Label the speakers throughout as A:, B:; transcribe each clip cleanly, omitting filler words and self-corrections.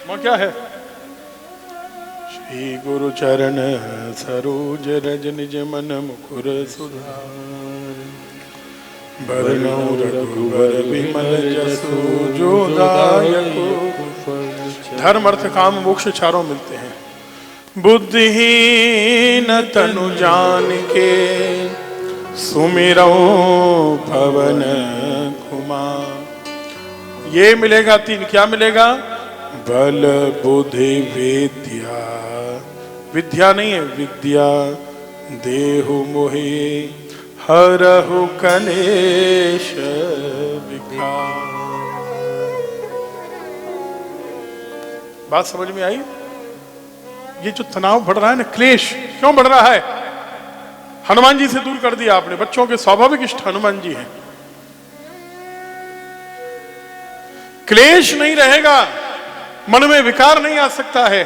A: वहां क्या है? श्री गुरु चरण सरोज रज निज मन मुकुर सुधार, बरनौ रघुबर विमल जसु जो दायक। धर्म अर्थ काम मोक्ष चारों मिलते हैं। बुद्धिहीन तनु जान के सुमिरौ पवन कुमार। ये मिलेगा तीन, क्या मिलेगा? बल बुद्धि विद्या, विद्या नहीं है विद्या, देहु मोहि हरहु कलेश विकार। बात समझ में आई? ये जो तनाव बढ़ रहा है ना, क्लेश क्यों बढ़ रहा है? हनुमान जी से दूर कर दिया आपने। बच्चों के स्वाभाविक इष्ट हनुमान जी हैं। क्लेश नहीं रहेगा, मन में विकार नहीं आ सकता है,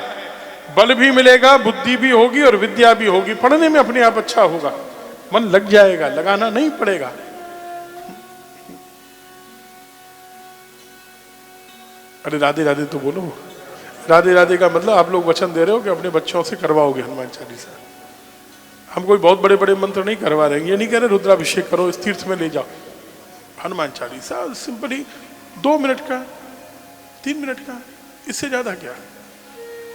A: बल भी मिलेगा, बुद्धि भी होगी और विद्या भी होगी। पढ़ने में अपने आप अच्छा होगा, मन लग जाएगा, लगाना नहीं पड़ेगा। अरे राधे राधे तो बोलो। राधे राधे का मतलब आप लोग वचन दे रहे हो कि अपने बच्चों से करवाओगे हनुमान चालीसा। हम कोई बहुत बड़े बड़े मंत्र नहीं करवा रहे हैं। ये नहीं कह रहे रुद्राभिषेक करो, इस तीर्थ में ले जाओ। हनुमान चालीसा सिंपली 2 मिनट का, 3 मिनट का, इससे ज्यादा क्या।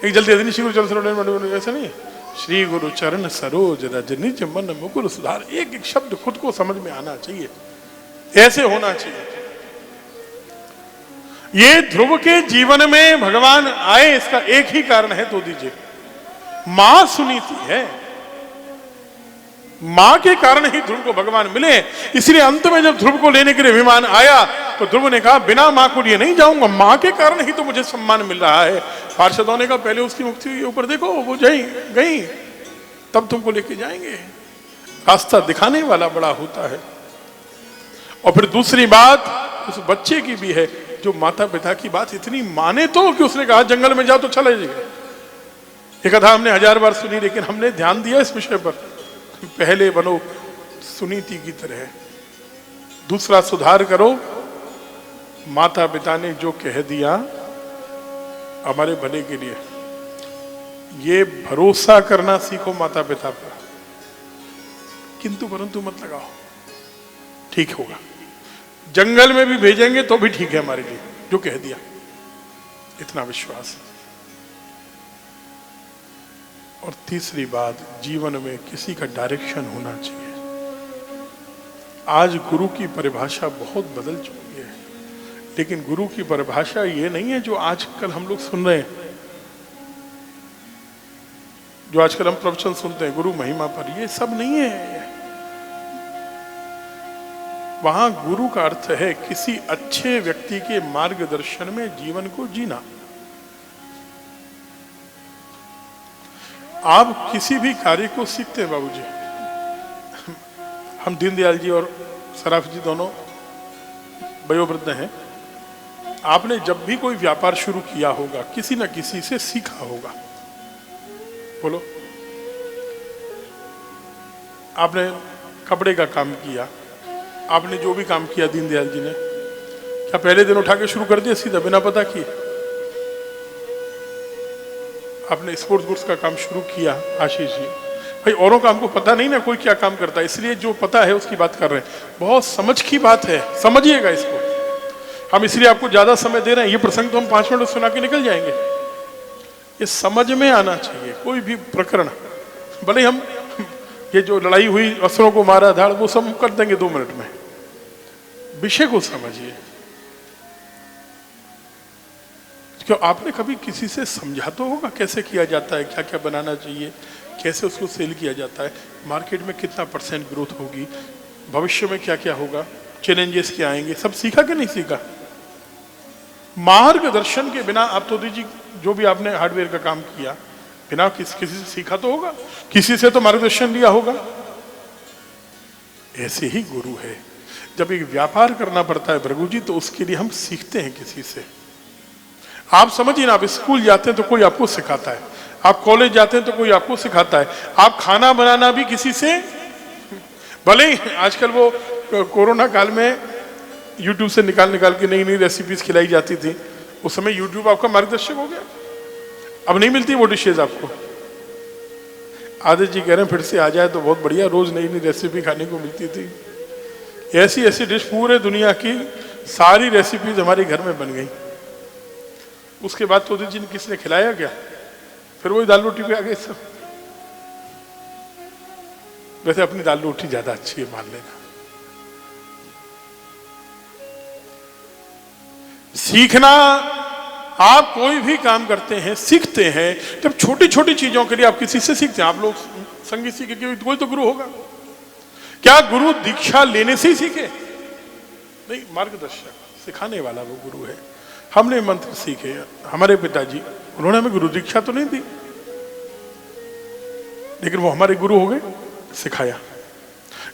A: एक जल्दी नहीं, श्री गुरु चरण ऐसा नहीं, श्री गुरु चरण सरोज रज निज मन मुकुर सुधार। एक एक शब्द खुद को समझ में आना चाहिए, ऐसे होना चाहिए। ये ध्रुव के जीवन में भगवान आए, इसका एक ही कारण है, तो दीजिए, मां सुनीति है। मां के कारण ही ध्रुव को भगवान मिले। इसलिए अंत में जब ध्रुव को लेने के लिए विमान आया तो ध्रुव ने कहा बिना मां को लिए नहीं जाऊंगा, मां के कारण ही तो मुझे सम्मान मिल रहा है। पार्षदों ने कहा पहले उसकी मुक्ति हुई, ऊपर देखो वो गई, तब तुमको लेके जाएंगे। रास्ता दिखाने वाला बड़ा होता है। और फिर दूसरी बात उस बच्चे की भी है, जो माता पिता की बात इतनी माने तो कि उसने कहा जंगल में जाओ तो चले जाएगा। ये कथा हमने 1000 बार सुनी, लेकिन हमने ध्यान दिया इस विषय पर। पहले बनो सुनीति की तरह, दूसरा सुधार करो। माता पिता ने जो कह दिया हमारे भले के लिए, ये भरोसा करना सीखो माता पिता पर। किंतु परंतु मत लगाओ, ठीक होगा। जंगल में भी भेजेंगे तो भी ठीक है हमारे लिए, जो कह दिया, इतना विश्वास। और तीसरी बात, जीवन में किसी का डायरेक्शन होना चाहिए। आज गुरु की परिभाषा बहुत बदल चुकी है, लेकिन गुरु की परिभाषा ये नहीं है जो आजकल हम लोग सुन रहे हैं, जो आजकल हम प्रवचन सुनते हैं गुरु महिमा पर, ये सब नहीं है। वहां गुरु का अर्थ है किसी अच्छे व्यक्ति के मार्गदर्शन में जीवन को जीना। आप किसी भी कार्य को सीखते हैं बाबूजी। हम दीनदयाल जी और सराफ जी दोनों वयोवृद्ध हैं। आपने जब भी कोई व्यापार शुरू किया होगा, किसी न किसी से सीखा होगा। बोलो, आपने कपड़े का काम किया, आपने जो भी काम किया दीनदयाल जी ने, क्या पहले दिन उठा के शुरू कर दिया सीधा बिना पता किए? आपने स्पोर्ट्स गुड्स का काम शुरू किया, आशीष जी भाई, औरों का हमको पता नहीं ना कोई क्या काम करता है, इसलिए जो पता है उसकी बात कर रहे हैं। बहुत समझ की बात है, समझिएगा इसको। हम इसलिए आपको ज्यादा समय दे रहे हैं। ये प्रसंग तो हम 5 मिनट सुना के निकल जाएंगे। ये समझ में आना चाहिए। कोई भी प्रकरण, भले हम ये जो लड़ाई हुई, असुरों को मारा धाड़, वो सब कर देंगे 2 मिनट में। विषय को समझिए। क्यों आपने कभी किसी से समझा तो होगा कैसे किया जाता है, क्या क्या बनाना चाहिए, कैसे उसको सेल किया जाता है, मार्केट में कितना % ग्रोथ होगी, भविष्य में क्या क्या होगा, चैलेंजेस क्या आएंगे, सब सीखा कि नहीं सीखा? मार्गदर्शन के बिना आप तो दीजिए, जो भी आपने हार्डवेयर का काम किया, बिना किसी से सीखा तो होगा, किसी से तो मार्गदर्शन लिया होगा। ऐसे ही गुरु है। जब एक व्यापार करना पड़ता है भृगु जी, तो उसके लिए हम सीखते हैं किसी से। आप समझिए ना, आप स्कूल जाते हैं तो कोई आपको सिखाता है, आप कॉलेज जाते हैं तो कोई आपको सिखाता है, आप खाना बनाना भी किसी से, भले ही आजकल वो कोरोना काल में यूट्यूब से निकाल के नई नई रेसिपीज खिलाई जाती थी, उस समय यूट्यूब आपका मार्गदर्शक हो गया। अब नहीं मिलती वो डिशेज आपको। आदित्य जी कह रहे हैं फिर से आ जाए तो बहुत बढ़िया, रोज नई नई रेसिपी खाने को मिलती थी। ऐसी ऐसी डिश पूरे दुनिया की सारी रेसिपीज हमारे घर में बन गई। उसके बाद तो जी ने किसने खिलाया क्या? फिर वही दाल रोटी पे आ गए सब। वैसे अपनी दाल रोटी ज्यादा अच्छी है, मान लेना। सीखना, आप कोई भी काम करते हैं सीखते हैं, जब छोटी छोटी चीजों के लिए आप किसी से सीखते हैं। आप लोग संगीत सीखे, कोई तो गुरु होगा। क्या गुरु दीक्षा लेने से ही सीखे? नहीं, मार्गदर्शक सिखाने वाला वो गुरु है। हमने मंत्र सीखे, हमारे पिताजी, उन्होंने हमें गुरु दीक्षा तो नहीं दी, लेकिन वो हमारे गुरु हो गए, सिखाया।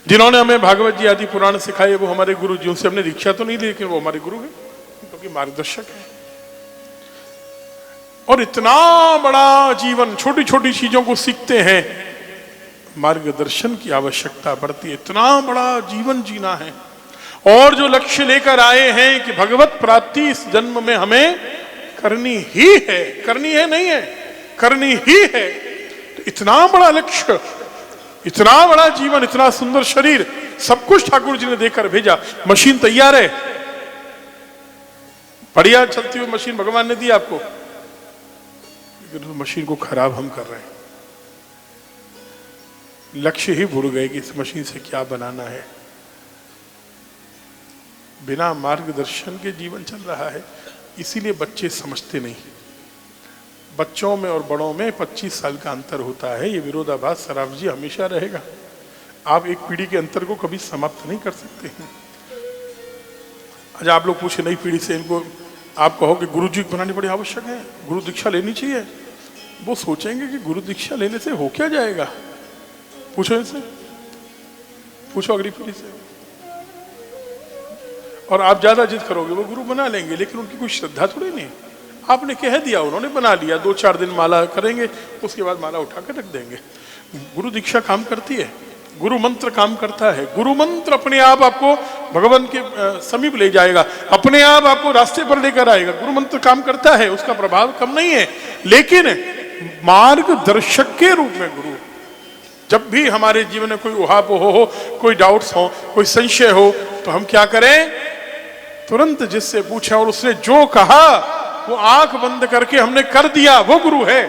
A: जिन्होंने हमें भागवत जी आदि पुराण सिखाए वो हमारे गुरु जी, उनसे हमने दीक्षा तो नहीं ली, लेकिन वो हमारे गुरु है, क्योंकि मार्गदर्शक है। और इतना बड़ा जीवन, छोटी छोटी चीजों को सीखते हैं, मार्गदर्शन की आवश्यकता पड़ती है। इतना बड़ा जीवन जीना है, और जो लक्ष्य लेकर आए हैं कि भगवत प्राप्ति इस जन्म में हमें करनी ही है, करनी है नहीं है, करनी ही है। तो इतना बड़ा लक्ष्य, इतना बड़ा जीवन, इतना सुंदर शरीर, सब कुछ ठाकुर जी ने देकर भेजा। मशीन तैयार है, बढ़िया चलती हुई मशीन भगवान ने दी आपको, लेकिन उस मशीन को खराब हम कर रहे हैं। लक्ष्य ही भूल गए कि इस मशीन से क्या बनाना है। बिना मार्गदर्शन के जीवन चल रहा है, इसीलिए बच्चे समझते नहीं। बच्चों में और बड़ों में 25 साल का अंतर होता है। ये विरोधाभास सराफ जी हमेशा रहेगा। आप एक पीढ़ी के अंतर को कभी समाप्त नहीं कर सकते हैं। आज आप लोग पूछे नई पीढ़ी से, इनको आप कहो कि गुरु जी बनानी बड़ी आवश्यक है, गुरु दीक्षा लेनी चाहिए, वो सोचेंगे कि गुरु दीक्षा लेने से हो क्या जाएगा। पूछो इनसे, पूछो अगली पीढ़ी से। और आप ज्यादा जिद करोगे वो गुरु बना लेंगे, लेकिन उनकी कोई श्रद्धा थोड़ी नहीं। आपने कह दिया, उन्होंने बना लिया, 2-4 दिन माला करेंगे, उसके बाद माला उठा कर रख देंगे। गुरु दीक्षा काम करती है, गुरु मंत्र काम करता है। गुरु मंत्र अपने आप आपको भगवान के समीप ले जाएगा, अपने आप आपको रास्ते पर लेकर आएगा। गुरु मंत्र काम करता है, उसका प्रभाव कम नहीं है, लेकिन मार्गदर्शक के रूप में गुरु। जब भी हमारे जीवन में कोई उहापोह हो, कोई डाउट्स हो, कोई संशय हो, तो हम क्या करें? तुरंत जिससे पूछें, और उसने जो कहा वो आंख बंद करके हमने कर दिया, वो गुरु है।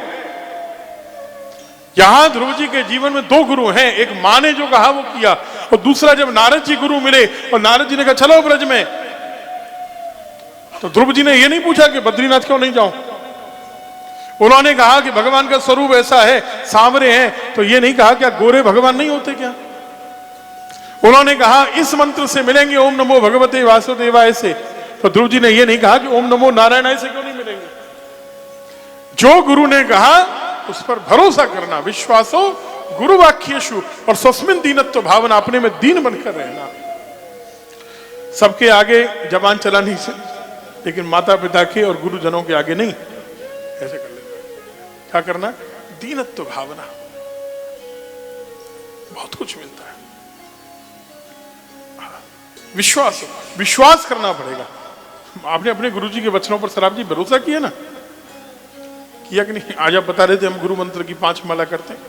A: यहां ध्रुव जी के जीवन में 2 गुरु हैं। एक मां ने जो कहा वो किया, और दूसरा जब नारद जी गुरु मिले और नारद जी ने कहा चलो ब्रज में, तो ध्रुव जी ने ये नहीं पूछा कि बद्रीनाथ क्यों नहीं जाऊं। उन्होंने कहा कि भगवान का स्वरूप ऐसा है, सांवरे हैं, तो ये नहीं कहा क्या गोरे भगवान नहीं होते क्या? उन्होंने कहा इस मंत्र से मिलेंगे, ओम नमो भगवते वासुदेवाय से, तो ध्रुव जी ने ये नहीं कहा कि ओम नमो नारायणाय से क्यों नहीं मिलेंगे। जो गुरु ने कहा उस पर भरोसा करना, विश्वासो गुरु वाक्येषु, और स्वस्मिन दीनत्व भावना, अपने में दीन बनकर रहना। सबके आगे जबान चलानी से, लेकिन माता पिता के और गुरुजनों के आगे नहीं। ऐसे कर लेना। क्या करना? दीनत्व भावना, बहुत कुछ मिलता है। विश्वास, विश्वास करना पड़ेगा। आपने अपने गुरुजी के वचनों पर सराफ जी भरोसा किया ना, किया कि नहीं? आज आप बता रहे थे हम गुरु मंत्र की 5 माला करते हैं।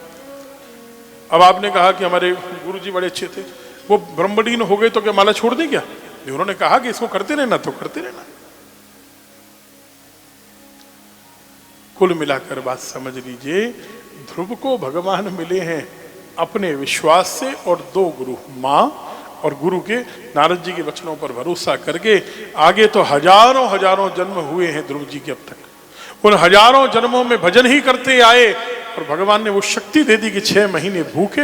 A: अब आपने कहा कि हमारे गुरुजी बड़े अच्छे थे, वो ब्रह्मलीन हो गए तो क्या माला छोड़ दें क्या? उन्होंने कहा कि इसको करते रहना, तो करते रहना। कुल मिलाकर बात समझ लीजिए, ध्रुव को भगवान मिले हैं अपने विश्वास से, और 2 गुरु, मां और गुरु के नारद जी के वचनों पर भरोसा करके। आगे तो हजारों हजारों जन्म हुए हैं ध्रुव जी के अब तक। उन हजारों जन्मों में भजन ही करते आए, और भगवान ने वो शक्ति दे दी कि 6 महीने भूखे